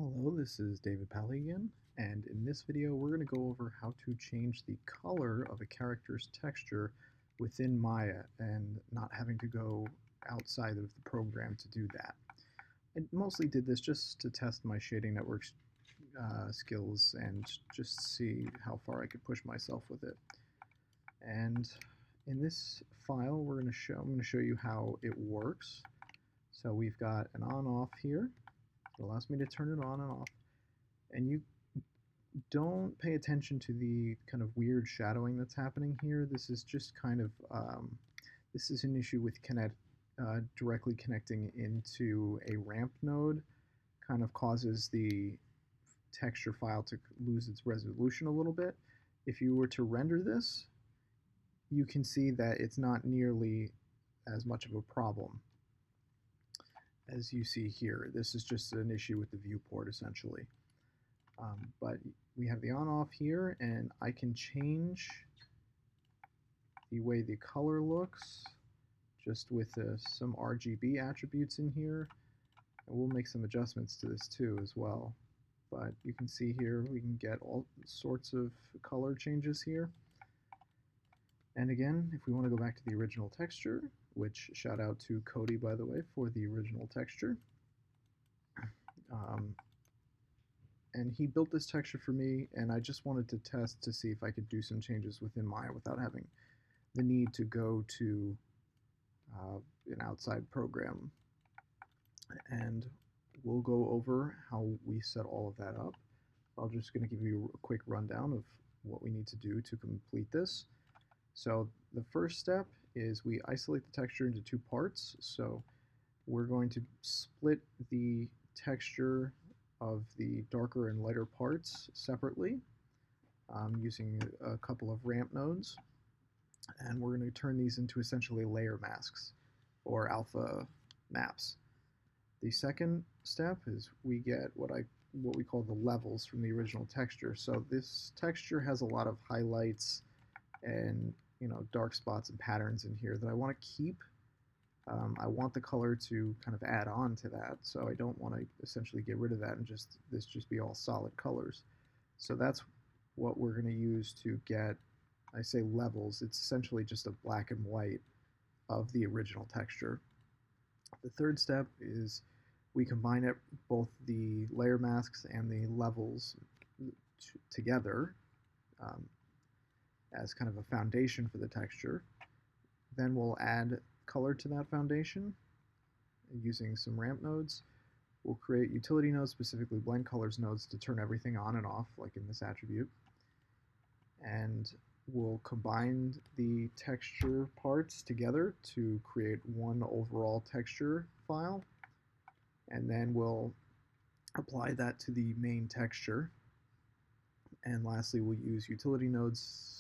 Hello, this is David Pally again, and in this video we're going to go over how to change the color of a character's texture within Maya and not having to go outside of the program to do that. I mostly did this just to test my shading network's skills and just see how far I could push myself with it. And in this file I'm going to show you how it works. So we've got an on-off here. It allows me to turn it on and off. And you don't pay attention to the kind of weird shadowing that's happening here. This is just kind of, this is an issue with directly connecting into a ramp node, kind of causes the texture file to lose its resolution a little bit. If you were to render this, you can see that it's not nearly as much of a problem as you see here. This is just an issue with the viewport essentially. But we have the on-off here, and I can change the way the color looks just with some RGB attributes in here. And we'll make some adjustments to this too as well. But you can see here we can get all sorts of color changes here. And again, if we want to go back to the original texture, which shout out to Cody, by the way, for the original texture. And he built this texture for me, and I just wanted to test to see if I could do some changes within Maya without having the need to go to an outside program. And we'll go over how we set all of that up. I'm just going to give you a quick rundown of what we need to do to complete this. So the first step is we isolate the texture into two parts. So we're going to split the texture of the darker and lighter parts separately using a couple of ramp nodes. And we're going to turn these into essentially layer masks or alpha maps. The second step is we get what we call the levels from the original texture. So this texture has a lot of highlights and dark spots and patterns in here that I want to keep. I want the color to kind of add on to that, so I don't want to essentially get rid of that and just be all solid colors. So that's what we're going to use to get, I say levels, it's essentially just a black and white of the original texture. The third step is we combine it, both the layer masks and the levels together as kind of a foundation for the texture. Then we'll add color to that foundation using some ramp nodes. We'll create utility nodes, specifically blend colors nodes, to turn everything on and off, like in this attribute. And we'll combine the texture parts together to create one overall texture file. And then we'll apply that to the main texture. And lastly, we'll use utility nodes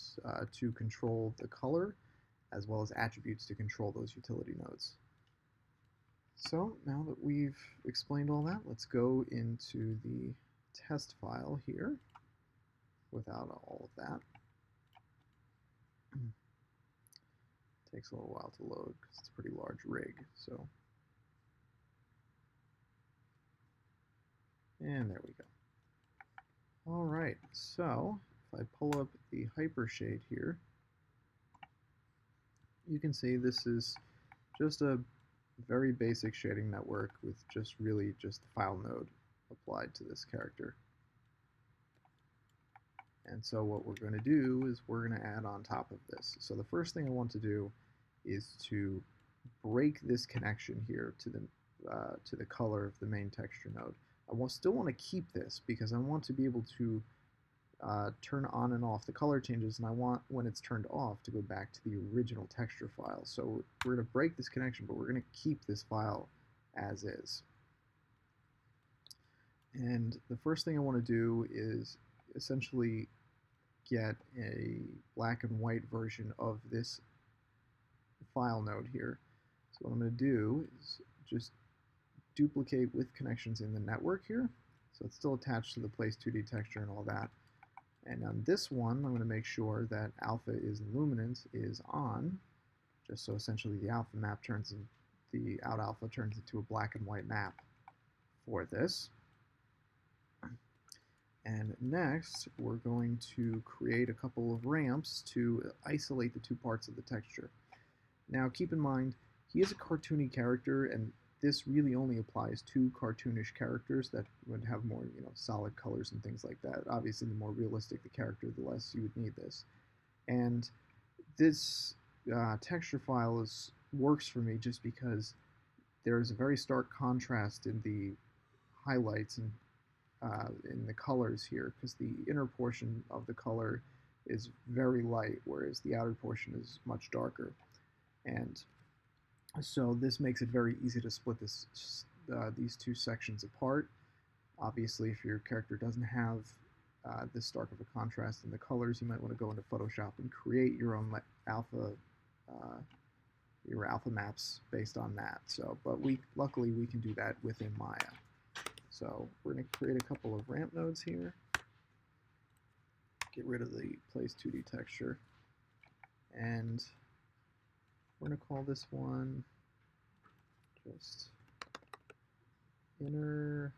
to control the color, as well as attributes to control those utility nodes. So now that we've explained all that, let's go into the test file here without all of that. Takes a little while to load because it's a pretty large rig. So, and there we go. All right, so if I pull up the hypershade here, you can see this is just a very basic shading network with just the file node applied to this character. And so what we're going to do is we're going to add on top of this. So the first thing I want to do is to break this connection here to the color of the main texture node. I still want to keep this because I want to be able to turn on and off the color changes, and I want, when it's turned off, to go back to the original texture file. So we're going to break this connection, but we're going to keep this file as is. And the first thing I want to do is essentially get a black and white version of this file node here. So what I'm going to do is just duplicate with connections in the network here. So it's still attached to the place 2D texture and all that. And on this one, I'm going to make sure that alpha is luminance is on, just so essentially the alpha map the out alpha turns into a black and white map for this. And next, we're going to create a couple of ramps to isolate the two parts of the texture. Now, keep in mind, he is a cartoony character, and this really only applies to cartoonish characters that would have more, solid colors and things like that. Obviously, the more realistic the character, the less you would need this. And this texture file works for me just because there's a very stark contrast in the highlights and in the colors here, because the inner portion of the color is very light, whereas the outer portion is much darker. And so this makes it very easy to split these two sections apart. Obviously, if your character doesn't have this stark of a contrast in the colors, you might want to go into Photoshop and create your own alpha maps based on that. So, but luckily we can do that within Maya. So we're going to create a couple of ramp nodes here. Get rid of the Place 2D texture, and we're going to call this one just inner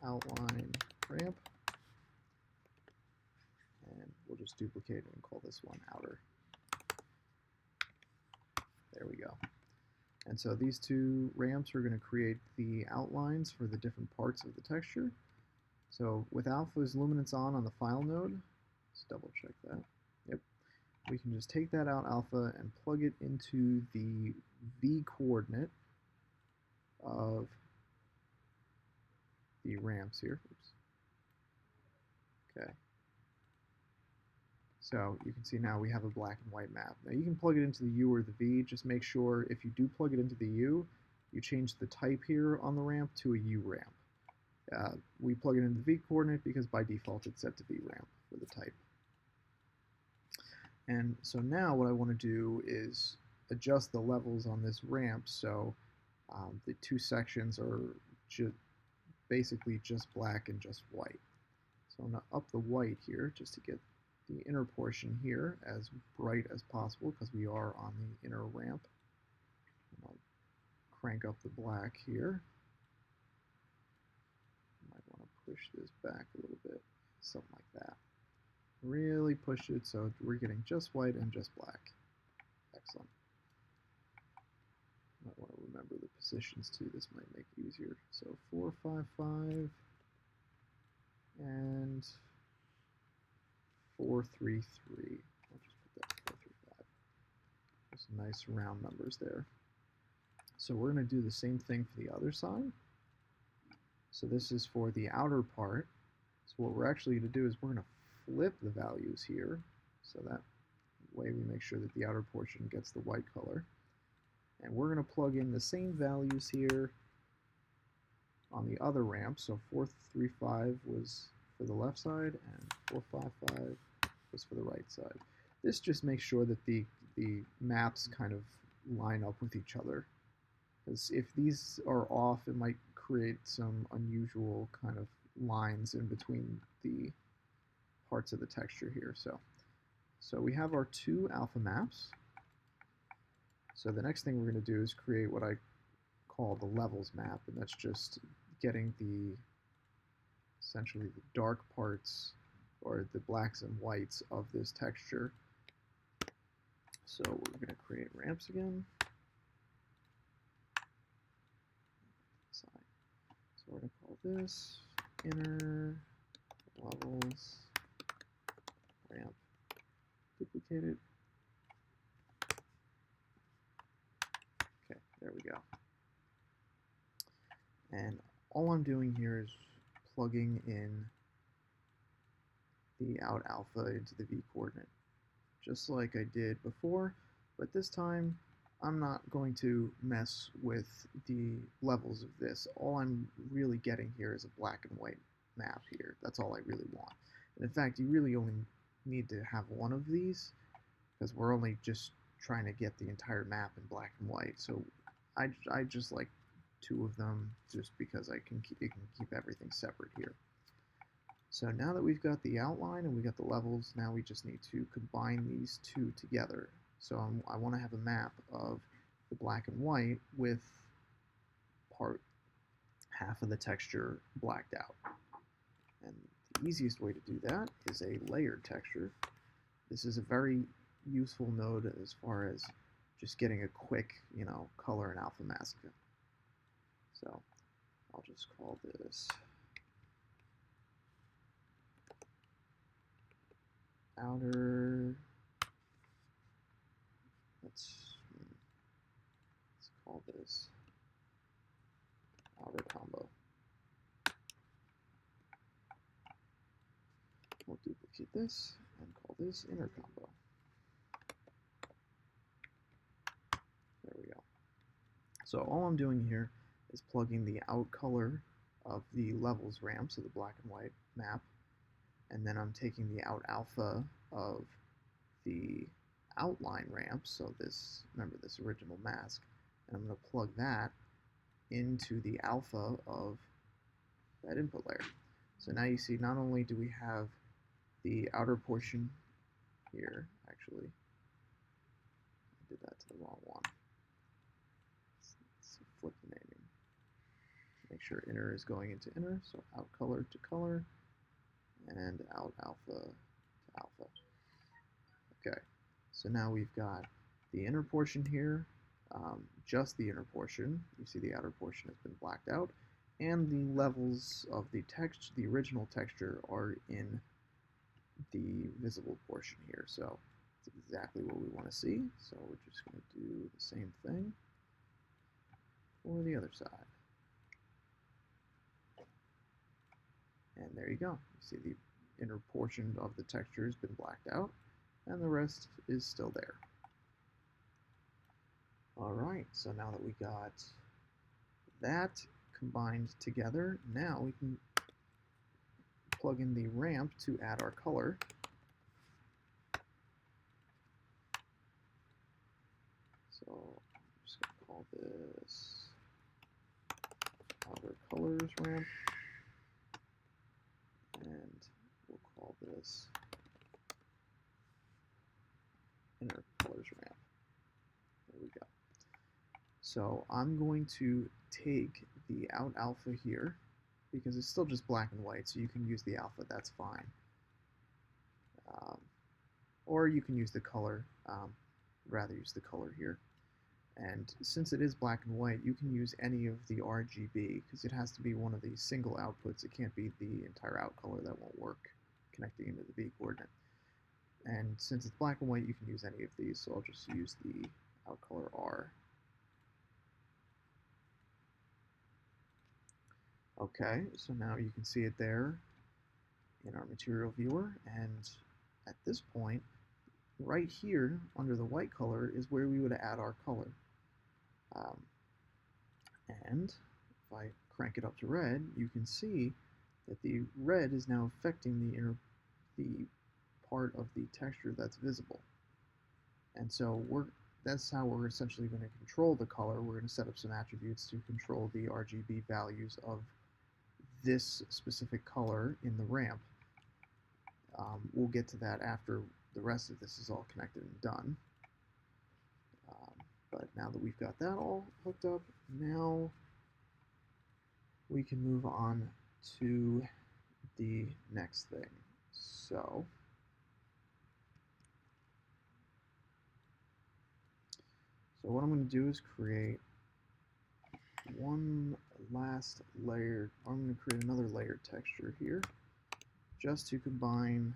outline ramp, and we'll just duplicate it and call this one outer. There we go. And so these two ramps are going to create the outlines for the different parts of the texture. So with alpha's luminance on the file node, let's double check that. Yep. We can just take that out alpha and plug it into the V coordinate of the ramps here. Oops. Okay. So you can see now we have a black and white map. Now you can plug it into the U or the V. Just make sure if you do plug it into the U, you change the type here on the ramp to a U ramp. We plug it into the V coordinate because by default it's set to V ramp for the type. And so now what I want to do is adjust the levels on this ramp so the two sections are basically just black and just white. So I'm going to up the white here just to get the inner portion here as bright as possible because we are on the inner ramp. And I'll crank up the black here. Might want to push this back a little bit, something like that. Really push it so we're getting just white and just black. Excellent. Might want to remember the positions too. This might make it easier. So 4, 5, 5, and 4, 3, 3. I'll just put that 4, 3, 5. There's some nice round numbers there. So we're going to do the same thing for the other side. So this is for the outer part. So what we're actually going to do is we're going to flip the values here. So that way we make sure that the outer portion gets the white color. And we're going to plug in the same values here on the other ramp. So 4, 3, 5 was for the left side, and 4, 5, 5 was for the right side. This just makes sure that the maps kind of line up with each other. Because if these are off, it might create some unusual kind of lines in between the parts of the texture here. So we have our two alpha maps. So the next thing we're going to do is create what I call the levels map, and that's just getting essentially the dark parts or the blacks and whites of this texture. So we're going to create ramps again. So we're going to call this inner levels ramp. Duplicate it. Okay, there we go. And all I'm doing here is plugging in the out alpha into the V coordinate, just like I did before, but this time I'm not going to mess with the levels of this. All I'm really getting here is a black and white map here. That's all I really want. And in fact, you really only need to have one of these because we're only just trying to get the entire map in black and white. So I just like two of them just because it can keep everything separate here. So now that we've got the outline and we got the levels, now we just need to combine these two together. So I want to have a map of the black and white with half of the texture blacked out. And the easiest way to do that is a layered texture. This is a very useful node as far as just getting a quick, color and alpha mask. So I'll just call this outer. Let's call this outer combo. We'll duplicate this and call this inner combo. There we go. So all I'm doing here is plugging the out color of the levels ramp, so the black and white map, and then I'm taking the out alpha of the outline ramp, so this, remember this original mask, and I'm going to plug that into the alpha of that input layer. So now you see not only do we have the outer portion here, actually, I did that to the wrong one. Let's flip the naming. Make sure inner is going into inner, so out color to color, and out alpha to alpha. Okay, so now we've got the inner portion here, just the inner portion. You see the outer portion has been blacked out, and the levels of the text, the original texture, are in the visible portion here. So it's exactly what we want to see. So we're just going to do the same thing for the other side. And there you go. You see the inner portion of the texture has been blacked out, and the rest is still there. Alright, so now that we got that combined together, now we can plug in the ramp to add our color. So I'm just going to call this outer colors ramp, and we'll call this inner colors ramp. There we go. So I'm going to take the out alpha here, because it's still just black and white, so you can use the alpha, that's fine. Or you can use the color, I'd rather use the color here. And since it is black and white, you can use any of the RGB, because it has to be one of these single outputs. It can't be the entire out color, that won't work connecting into the B coordinate. And since it's black and white, you can use any of these, so I'll just use the out color R. Okay, so now you can see it there in our material viewer, and at this point, right here under the white color is where we would add our color. And if I crank it up to red, you can see that the red is now affecting the part of the texture that's visible. And so that's how we're essentially going to control the color. We're going to set up some attributes to control the RGB values of this specific color in the ramp. We'll get to that after the rest of this is all connected and done. But now that we've got that all hooked up, now we can move on to the next thing. So what I'm going to do is create one last layer. I'm going to create another layered texture here, just to combine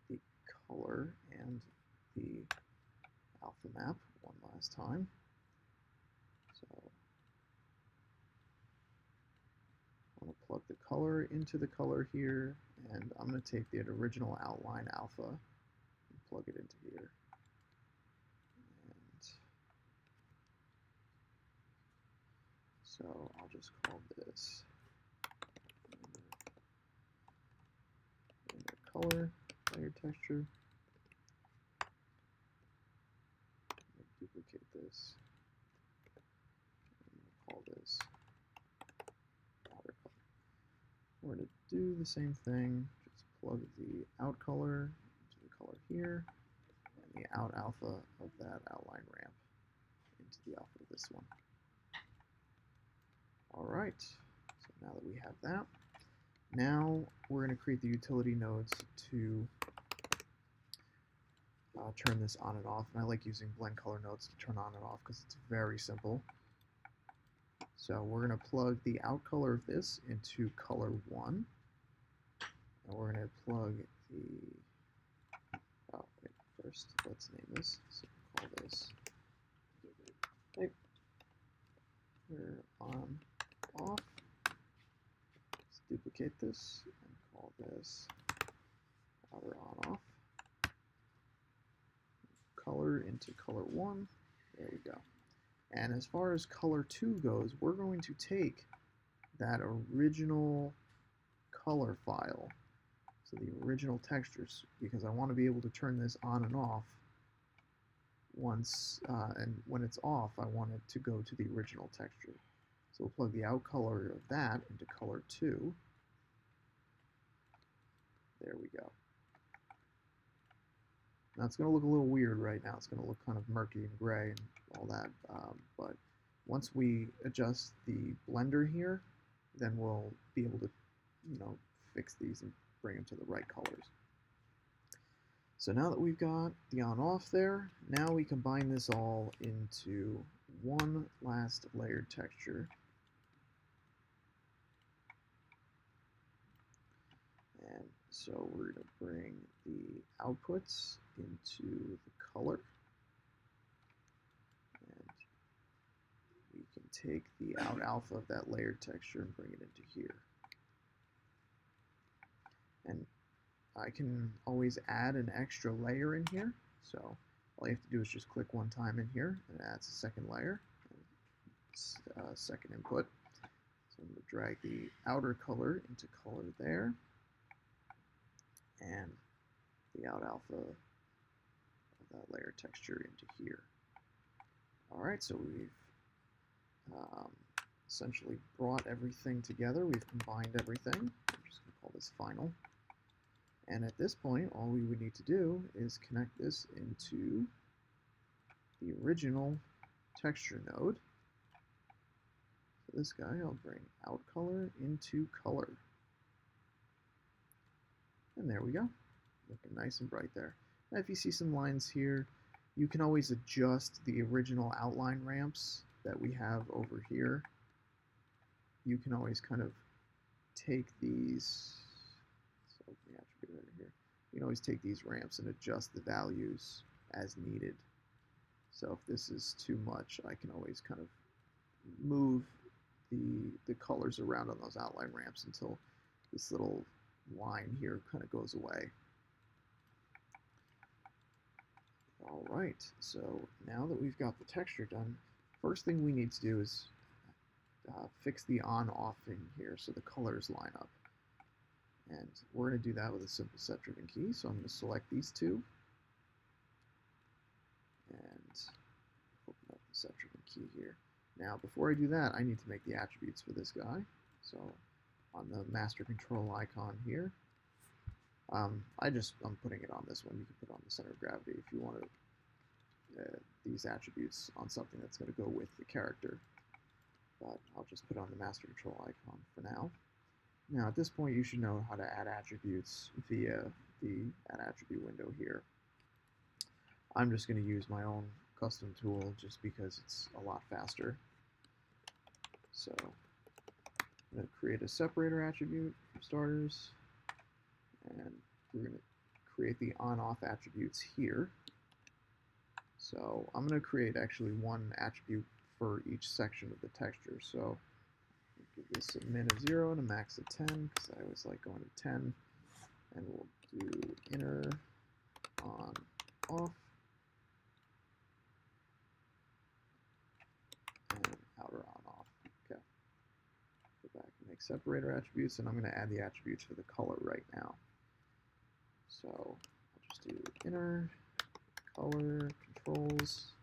the color and the alpha map one last time. So I'm going to plug the color into the color here, and I'm going to take the original outline alpha and plug it into here. And so I'll just call this inner color layer texture. Duplicate this, and we'll call this outer color. We're going to do the same thing, just plug the out color into the color here, and the out alpha of that outline ramp into the alpha of this one. Alright, so now that we have that, Now we're going to create the utility nodes to turn this on and off. And I like using blend color nodes to turn on and off because it's very simple. So we're going to plug the out color of this into color 1. And we're going to plug the, oh wait, first let's name this. So we'll call this type on off. Let's duplicate this and call this outer on off. Color into color 1. There we go. And as far as color 2 goes, we're going to take that original color file, so the original textures, because I want to be able to turn this on and off once, and when it's off, I want it to go to the original texture. So we'll plug the out color of that into color 2. There we go. Now it's going to look a little weird right now. It's going to look kind of murky and gray and all that. But once we adjust the blender here, then we'll be able to, fix these and bring them to the right colors. So now that we've got the on-off there, now we combine this all into one last layered texture. And so we're going to bring the outputs into the color. And we can take the out alpha of that layered texture and bring it into here. And I can always add an extra layer in here. So all you have to do is just click one time in here and it adds a second layer, second input. So I'm going to drag the outer color into color there, and the out alpha of that layer texture into here. Alright, so we've essentially brought everything together. We've combined everything. I'm just going to call this final. And at this point, all we would need to do is connect this into the original texture node. So this guy, I'll bring out color into color. And there we go. Looking nice and bright there. Now if you see some lines here, you can always adjust the original outline ramps that we have over here. You can always kind of take these, so the attribute over here, you can always take these ramps and adjust the values as needed. So if this is too much, I can always kind of move the colors around on those outline ramps until this little line here kind of goes away. Alright, so now that we've got the texture done, first thing we need to do is fix the on-off in here so the colors line up. And we're going to do that with a simple set-driven key, so I'm going to select these two and open up the set-driven key here. Now before I do that, I need to make the attributes for this guy. So on the master control icon here, I'm putting it on this one. You can put it on the center of gravity if you wanted these attributes on something that's going to go with the character. But I'll just put it on the master control icon for now. Now at this point you should know how to add attributes via the add attribute window here. I'm just going to use my own custom tool just because it's a lot faster. So I'm going to create a separator attribute for starters, and we're going to create the on-off attributes here. So I'm going to create actually one attribute for each section of the texture. So give this a min of 0 and a max of 10, because I always like going to 10. And we'll do inner on off and outer on off. Okay. Go back and make separator attributes, and I'm going to add the attributes for the color right now. So I'll just do inner color controls,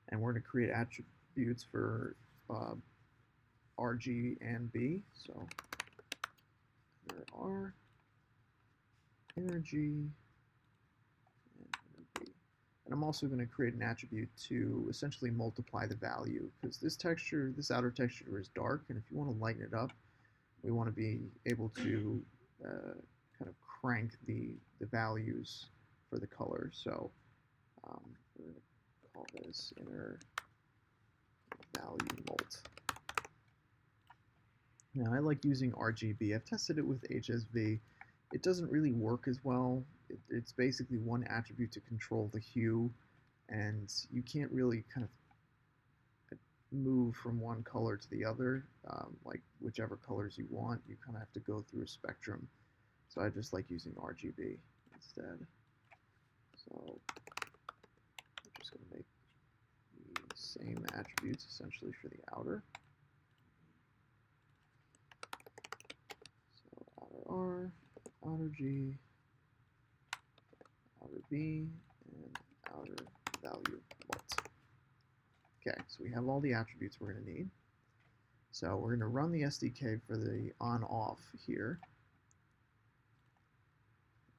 and we're going to create attributes for RG and B. So inner R, inner G, and inner B. And I'm also going to create an attribute to essentially multiply the value, because this texture, this outer texture is dark, and if you want to lighten it up, we want to be able to kind of crank the values for the color. So we're going to call this inner value mult. Now I like using RGB. I've tested it with HSV. It doesn't really work as well. It's basically one attribute to control the hue, and you can't really kind of move from one color to the other, like whichever colors you want. You kind of have to go through a spectrum. So I just like using RGB instead. So I'm just going to make the same attributes essentially for the outer. So outer R, outer G, outer B, and outer value mult. Okay, so we have all the attributes we're going to need. So we're going to run the SDK for the on-off here.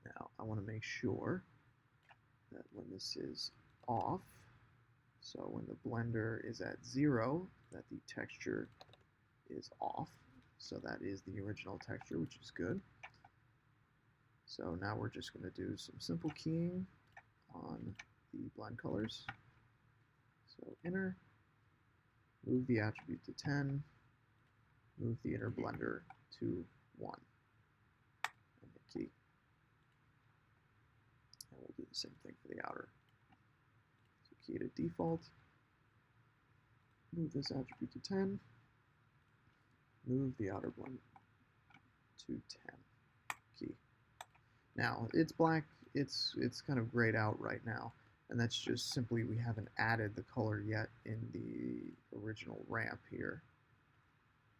Now I want to make sure that when this is off, so when the blender is at 0, that the texture is off. So that is the original texture, which is good. So now we're just going to do some simple keying on the blend colors. So inner, move the attribute to 10, move the inner blender to 1, and hit key. And we'll do the same thing for the outer. So key to default, move this attribute to 10, move the outer blend to 10, key. Now it's black, it's kind of grayed out right now, and that's just simply we haven't added the color yet in the original ramp here.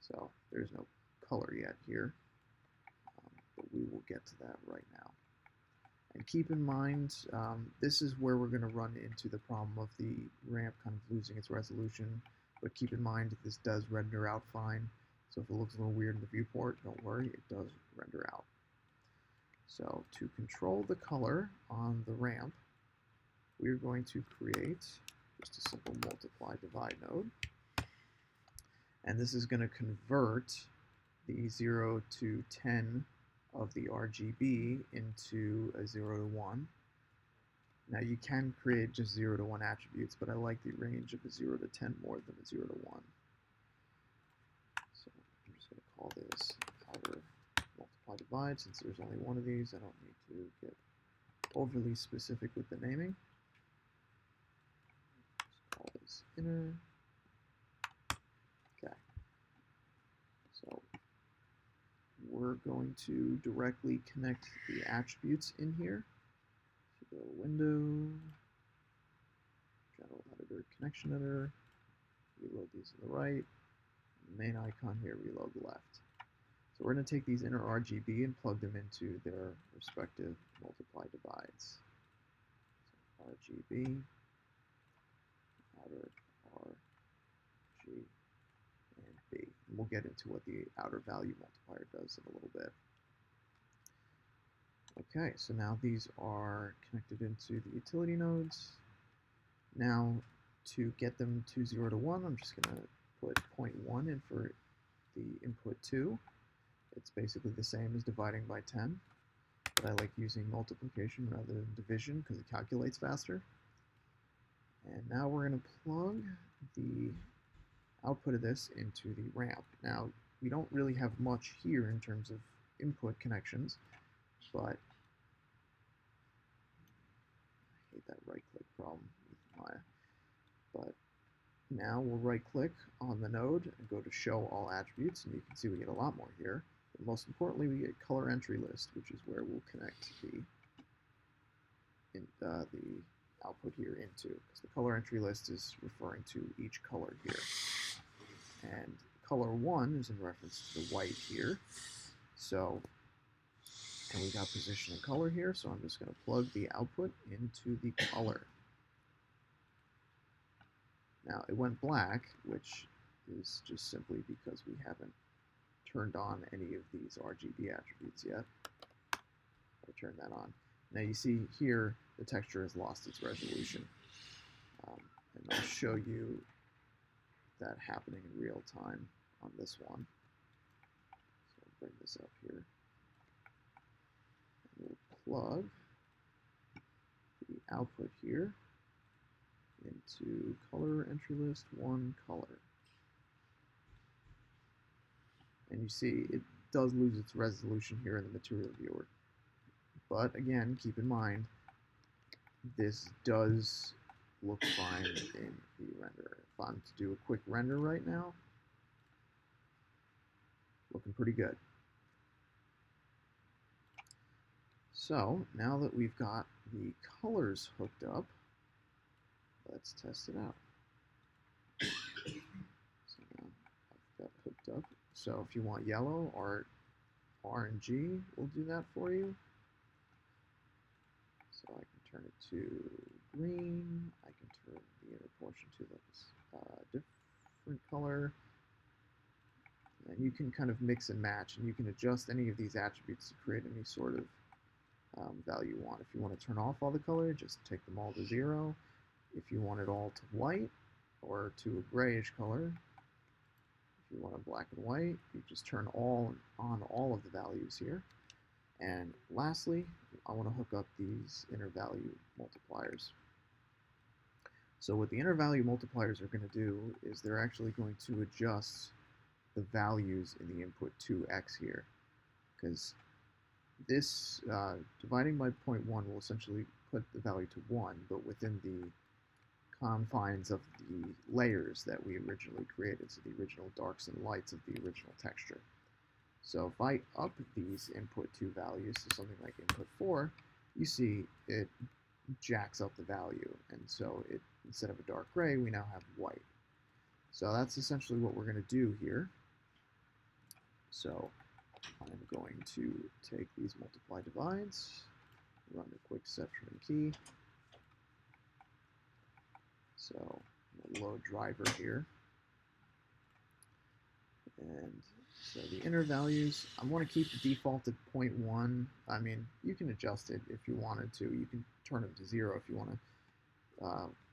So there's no color yet here, but we will get to that right now. And keep in mind, this is where we're going to run into the problem of the ramp kind of losing its resolution, but keep in mind this does render out fine. So if it looks a little weird in the viewport, don't worry, it does render out. So to control the color on the ramp, we're going to create just a simple multiply divide node. And this is going to convert the 0 to 10 of the RGB into a 0 to 1. Now you can create just 0 to 1 attributes, but I like the range of a 0 to 10 more than a 0 to 1. So I'm just going to call this outer multiply divide. Since there's only one of these, I don't need to get overly specific with the naming. Just call this inner. Okay. So we're going to directly connect the attributes in here. So go window, general editor, connection editor, reload these to the right, main icon here, reload the left. So we're going to take these inner RGB and plug them into their respective multiply divides. So RGB, outer R, G, and B. And we'll get into what the outer value multiplier does in a little bit. Okay, so now these are connected into the utility nodes. Now to get them to 0 to 1, I'm just going to put 0.1 in for the input 2. It's basically the same as dividing by 10, but I like using multiplication rather than division because it calculates faster. And now we're going to plug the output of this into the ramp. Now, we don't really have much here in terms of input connections, but I hate that right-click problem with Maya. But now we'll right-click on the node and go to Show All Attributes, and you can see we get a lot more here. But most importantly, we get Color Entry List, which is where we'll connect the output here into, because the color entry list is referring to each color here. And color 1 is in reference to the white here. So, and we got position and color here, so I'm just going to plug the output into the color. Now, it went black, which is just simply because we haven't turned on any of these RGB attributes yet. I'll turn that on. Now you see here the texture has lost its resolution. And I'll show you that happening in real time on this one. So I'll bring this up here. And we'll plug the output here into color entry list 1 color. And you see it does lose its resolution here in the material viewer. But again, keep in mind, this does look fine in the renderer. If I'm to do a quick render right now, looking pretty good. So now that we've got the colors hooked up, let's test it out. So now I've got hooked up. So if you want yellow or RNG, we'll do that for you. So I can turn it to green. I can turn the inner portion to a different color. And you can kind of mix and match, and you can adjust any of these attributes to create any sort of value you want. If you want to turn off all the color, just take them all to 0. If you want it all to white or to a grayish color, if you want it black and white, you just turn on all of the values here. And lastly, I want to hook up these inner value multipliers. So what the inner value multipliers are going to do is they're actually going to adjust the values in the input to x here, because this dividing by 0.1 will essentially put the value to 1, but within the confines of the layers that we originally created, so the original darks and lights of the original texture. So if I up these input 2 values to something like input 4, you see it jacks up the value, and so instead of a dark gray, we now have white. So that's essentially what we're going to do here. So I'm going to take these multiply divides, run a quick set trim key. So we'll load driver here. And so the inner values, I want to keep the default at 0.1. I mean, you can adjust it if you wanted to. You can turn them to 0 if you want to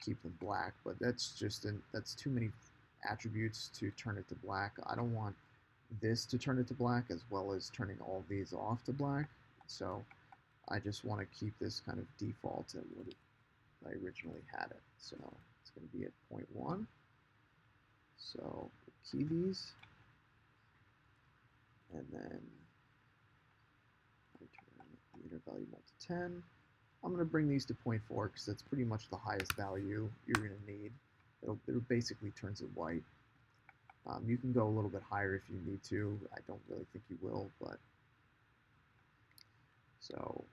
keep them black, but that's too many attributes to turn it to black. I don't want this to turn it to black as well as turning all these off to black. So I just want to keep this kind of default at what I originally had it. So it's going to be at 0.1. So we'll key these. And then I turn the inner value to 10. I'm going to bring these to 0.4 because that's pretty much the highest value you're going to need. It basically turns it white. You can go a little bit higher if you need to. I don't really think you will, but so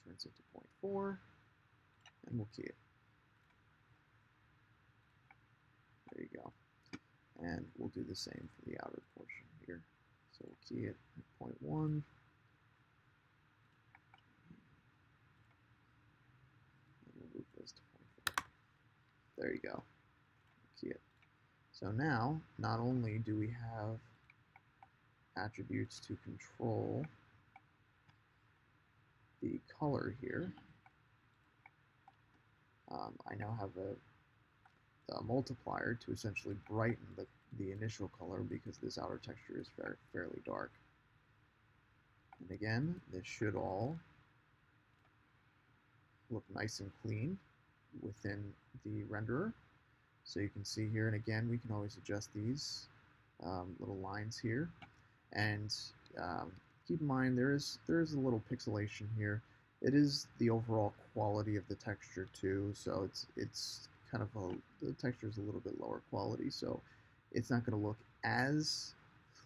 it turns it to 0.4, and we'll key it. There you go. And we'll do the same for the outer portion here. So we'll key it at 0.1. And we'll move this to 0.4. There you go. Key it. So now, not only do we have attributes to control the color here, I now have a multiplier to essentially brighten the initial color because this outer texture is fairly dark. And again, this should all look nice and clean within the renderer. So you can see here, and again, we can always adjust these little lines here. And keep in mind, there is a little pixelation here. It is the overall quality of the texture too, so it's kind of the texture is a little bit lower quality, so it's not going to look as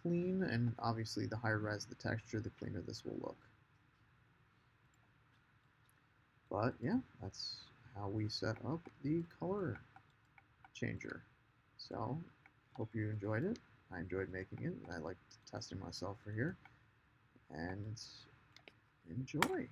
clean. And obviously, the higher res the texture, the cleaner this will look. But yeah, that's how we set up the color changer. So hope you enjoyed it. I enjoyed making it, and I liked testing myself for here. And enjoy.